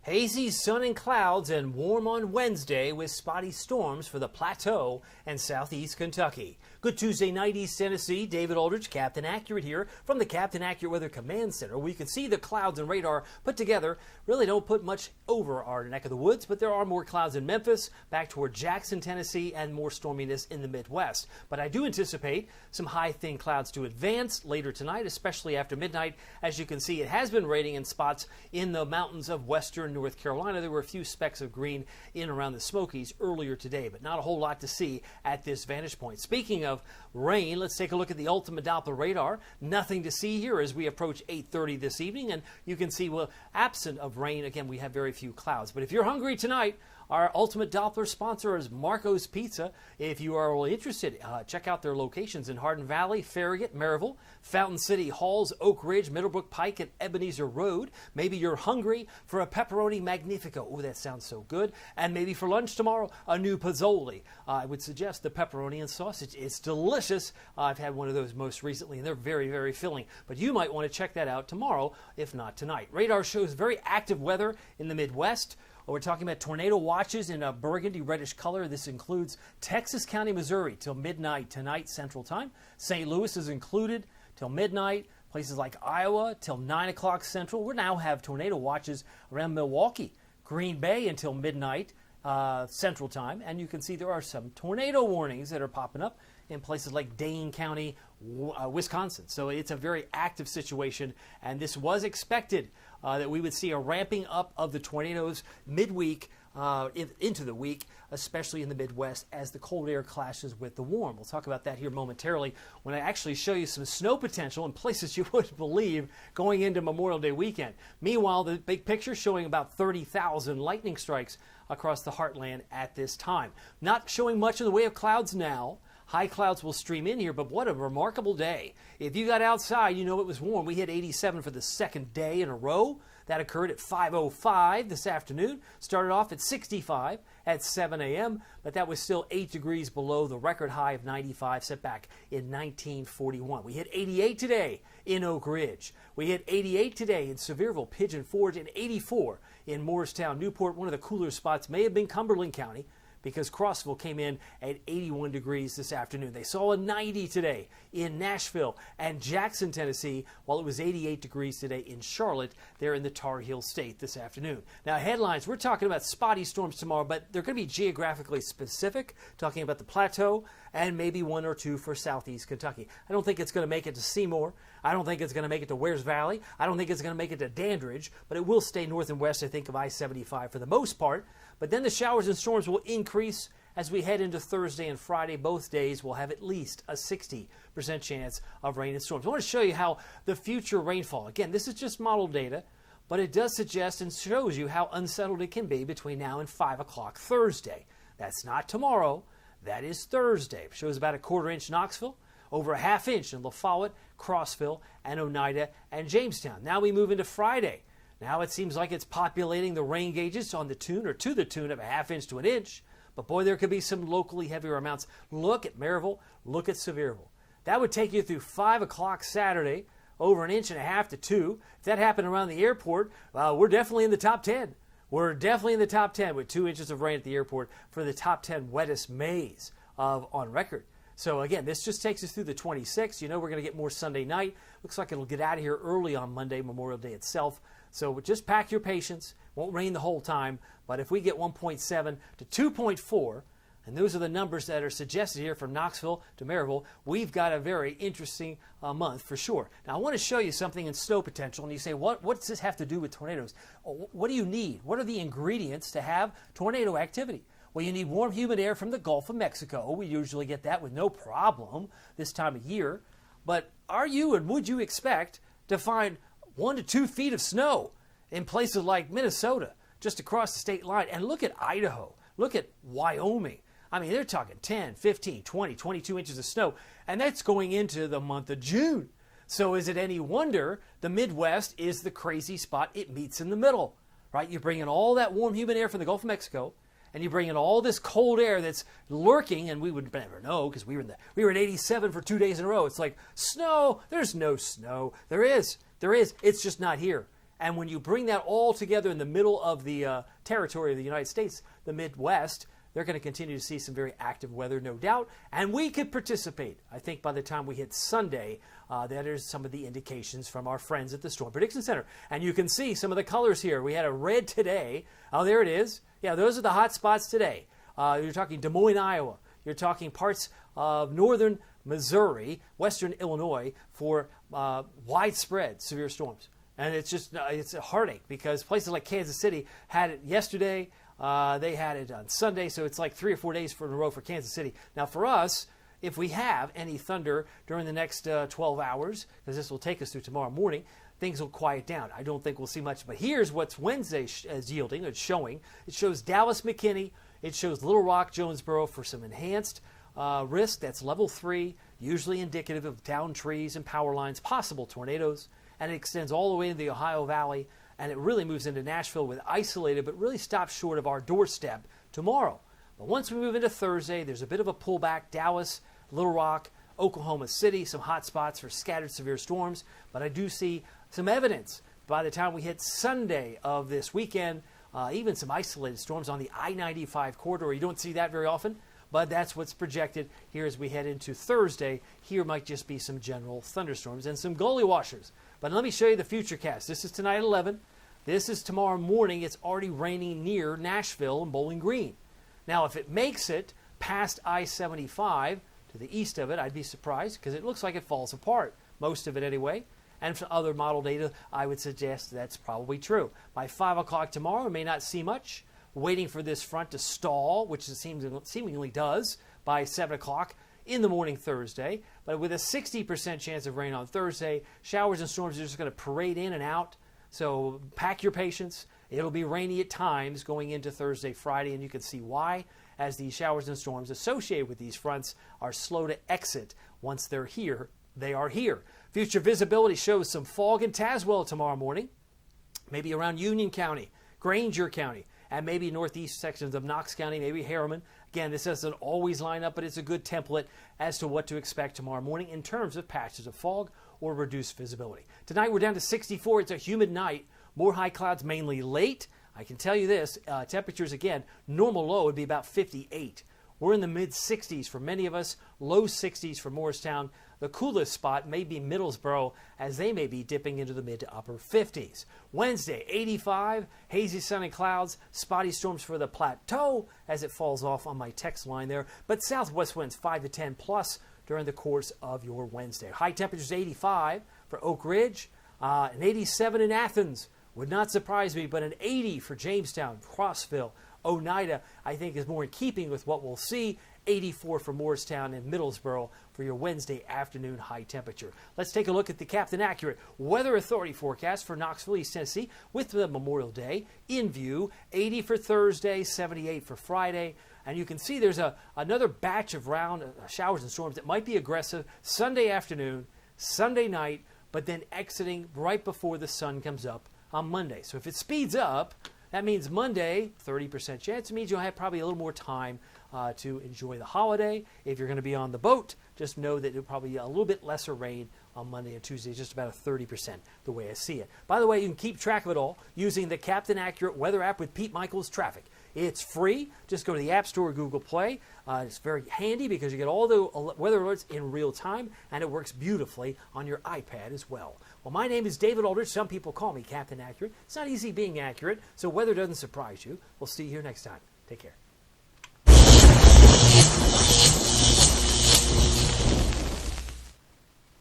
Hazy, sun and clouds, and warm on Wednesday with spotty storms for the Plateau and southeast Kentucky. Good Tuesday night, East Tennessee. David Aldridge, Captain Accurate here from the Captain Accurate Weather Command Center. We can see the clouds and radar put together really don't put much over our neck of the woods, but there are more clouds in Memphis, back toward Jackson, Tennessee, and more storminess in the Midwest. But I do anticipate some high thin clouds to advance later tonight, especially after midnight. As you can see, it has been raining in spots in the mountains of western North Carolina. There were a few specks of green in around the Smokies earlier today, but not a whole lot to see at this vantage point. Speaking of rain, let's take a look at the ultimate Doppler radar. Nothing to see here as we approach 8:30 this evening, and you can see, well, absent of rain, again, we have very few clouds. But if you're hungry tonight, our ultimate Doppler sponsor is Marco's Pizza. If you are interested, check out their locations in Hardin Valley, Farragut, Maryville, Fountain City, Halls, Oak Ridge, Middlebrook Pike, and Ebenezer Road. Maybe you're hungry for a pepperoni magnifico. Oh, that sounds so good. And maybe for lunch tomorrow, a new Pozzoli. I would suggest the pepperoni and sausage. It's delicious. I've had one of those most recently, and they're very, very filling. But you might want to check that out tomorrow, if not tonight. Radar shows very active weather in the Midwest. We're talking about tornado watches in a burgundy reddish color. This includes Texas County, Missouri till midnight tonight Central Time. St. Louis is included till midnight. Places like Iowa till 9 o'clock Central. We now have tornado watches around Milwaukee, Green Bay until midnight Central Time. And you can see there are some tornado warnings that are popping up in places like Dane County, Wisconsin. So it's a very active situation, and this was expected that we would see a ramping up of the tornadoes midweek into the week, especially in the Midwest as the cold air clashes with the warm. We'll talk about that here momentarily when I actually show you some snow potential in places you wouldn't believe going into Memorial Day weekend. Meanwhile, the big picture showing about 30,000 lightning strikes across the heartland at this time. Not showing much in the way of clouds now. High clouds will stream in here, but what a remarkable day. If you got outside, you know it was warm. We hit 87 for the second day in a row. That occurred at 5:05 this afternoon. Started off at 65 at 7 a.m., but that was still 8 degrees below the record high of 95 set back in 1941. We hit 88 today in Oak Ridge. We hit 88 today in Sevierville, Pigeon Forge, and 84 in Morristown, Newport. One of the cooler spots may have been Cumberland County, because Crossville came in at 81 degrees this afternoon. They saw a 90 today in Nashville and Jackson, Tennessee, while it was 88 degrees today in Charlotte, there in the Tar Heel State this afternoon. Now, headlines, we're talking about spotty storms tomorrow, but they're going to be geographically specific, talking about the Plateau and maybe one or two for southeast Kentucky. I don't think it's going to make it to Seymour. I don't think it's going to make it to Wares Valley. I don't think it's going to make it to Dandridge, but it will stay north and west, I think, of I-75 for the most part. But then the showers and storms will increase as we head into Thursday and Friday. Both days will have at least a 60% chance of rain and storms. I want to show you how the future rainfall, again, this is just model data, but it does suggest and shows you how unsettled it can be between now and 5 o'clock Thursday. That's not tomorrow. That is Thursday. It shows about a 1/4 inch Knoxville, over a 1/2 inch in La Follette, Crossville, and Oneida, and Jamestown. Now we move into Friday. Now it seems like it's populating the rain gauges on the tune or to the tune of a 1/2 inch to an inch. But boy, there could be some locally heavier amounts. Look at Maryville. Look at Sevierville. That would take you through 5 o'clock Saturday, over 1.5 inches to 2. If that happened around the airport, we're definitely in the top 10. We're definitely in the top 10 with 2 inches of rain at the airport for the top 10 wettest Mays on record. So again, this just takes us through the 26th. You know we're going to get more Sunday night. Looks like it'll get out of here early on Monday, Memorial Day itself. So just pack your patience. Won't rain the whole time. But if we get 1.7 to 2.4, and those are the numbers that are suggested here from Knoxville to Maryville, we've got a very interesting month for sure. Now, I want to show you something in snow potential. And you say, what does this have to do with tornadoes? What do you need? What are the ingredients to have tornado activity? Well, you need warm, humid air from the Gulf of Mexico. We usually get that with no problem this time of year. But are you and would you expect to find 1 to 2 feet of snow in places like Minnesota, just across the state line? And look at Idaho. Look at Wyoming. I mean, they're talking 10, 15, 20, 22 inches of snow. And that's going into the month of June. So is it any wonder the Midwest is the crazy spot? It meets in the middle, right? You bring in all that warm, humid air from the Gulf of Mexico, and you bring in all this cold air that's lurking, and we would never know because we were at 87 for 2 days in a row. It's like, snow. There's no snow. There is. It's just not here. And when you bring that all together in the middle of the territory of the United States, the Midwest, they're going to continue to see some very active weather, no doubt. And we could participate. I think by the time we hit Sunday, that is some of the indications from our friends at the Storm Prediction Center. And you can see some of the colors here. We had a red today. Oh, there it is. Yeah, those are the hot spots today. You're talking Des Moines, Iowa. You're talking parts of northern Missouri, western Illinois for widespread severe storms. And it's just it's a heartache because places like Kansas City had it yesterday. They had it on Sunday, so it's like 3 or 4 days in a row for Kansas City. Now for us, if we have any thunder during the next 12 hours, because this will take us through tomorrow morning, things will quiet down. I don't think we'll see much. But here's what Wednesday is yielding, it's showing. It shows Dallas, McKinney. It shows Little Rock, Jonesboro for some enhanced risk. That's level 3, usually indicative of downed trees and power lines, possible tornadoes. And it extends all the way into the Ohio Valley. And it really moves into Nashville with isolated, but really stops short of our doorstep tomorrow. But once we move into Thursday, there's a bit of a pullback. Dallas, Little Rock, Oklahoma City, some hot spots for scattered severe storms. But I do see some evidence by the time we hit Sunday of this weekend, even some isolated storms on the I-95 corridor. You don't see that very often, but that's what's projected here as we head into Thursday. Here might just be some general thunderstorms and some gully washers. But let me show you the futurecast. This is tonight at 11. This is tomorrow morning. It's already raining near Nashville and Bowling Green. Now, if it makes it past I-75 to the east of it, I'd be surprised because it looks like it falls apart, most of it anyway. And from other model data, I would suggest that's probably true. By 5 o'clock tomorrow, we may not see much. Waiting for this front to stall, which it seemingly does, by 7 o'clock in the morning Thursday. But with a 60% chance of rain on Thursday, showers and storms are just going to parade in and out. So pack your patience. It'll be rainy at times going into Thursday, Friday, and you can see why, as these showers and storms associated with these fronts are slow to exit. Once they're here, they are here. Future visibility shows some fog in Tazewell tomorrow morning, maybe around Union County, Granger County, and maybe northeast sections of Knox County, maybe Harriman. Again, this doesn't always line up, but it's a good template as to what to expect tomorrow morning in terms of patches of fog or reduced visibility. Tonight we're down to 64. It's a humid night. More high clouds mainly late. I can tell you this, temperatures again, normal low would be about 58. We're in the mid-60s for many of us, low 60s for Morristown. The coolest spot may be Middlesboro, as they may be dipping into the mid to upper 50s. Wednesday, 85, hazy sun and clouds, spotty storms for the Plateau as it falls off on my text line there. But southwest winds 5 to 10 plus during the course of your Wednesday. High temperatures 85 for Oak Ridge, an 87 in Athens. Would not surprise me, but an 80 for Jamestown, Crossville, Oneida, I think is more in keeping with what we'll see. 84 for Morristown and Middlesboro for your Wednesday afternoon high temperature. Let's take a look at the Captain Accurate Weather Authority forecast for Knoxville, East Tennessee with the Memorial Day in view. 80 for Thursday, 78 for Friday. And you can see there's another batch of round showers and storms that might be aggressive Sunday afternoon, Sunday night, but then exiting right before the sun comes up on Monday. So if it speeds up, that means Monday, 30% chance. It means you'll have probably a little more time to enjoy the holiday. If you're going to be on the boat, just know that it'll probably be a little bit lesser rain on Monday and Tuesday, just about a 30% the way I see it. By the way, you can keep track of it all using the Captain Accurate Weather app with Pete Michaels Traffic. It's free. Just go to the App Store or Google Play. It's very handy because you get all the weather alerts in real time, and it works beautifully on your iPad as well. Well, my name is David Aldrich. Some people call me Captain Accurate. It's not easy being accurate, so weather doesn't surprise you. We'll see you here next time. Take care.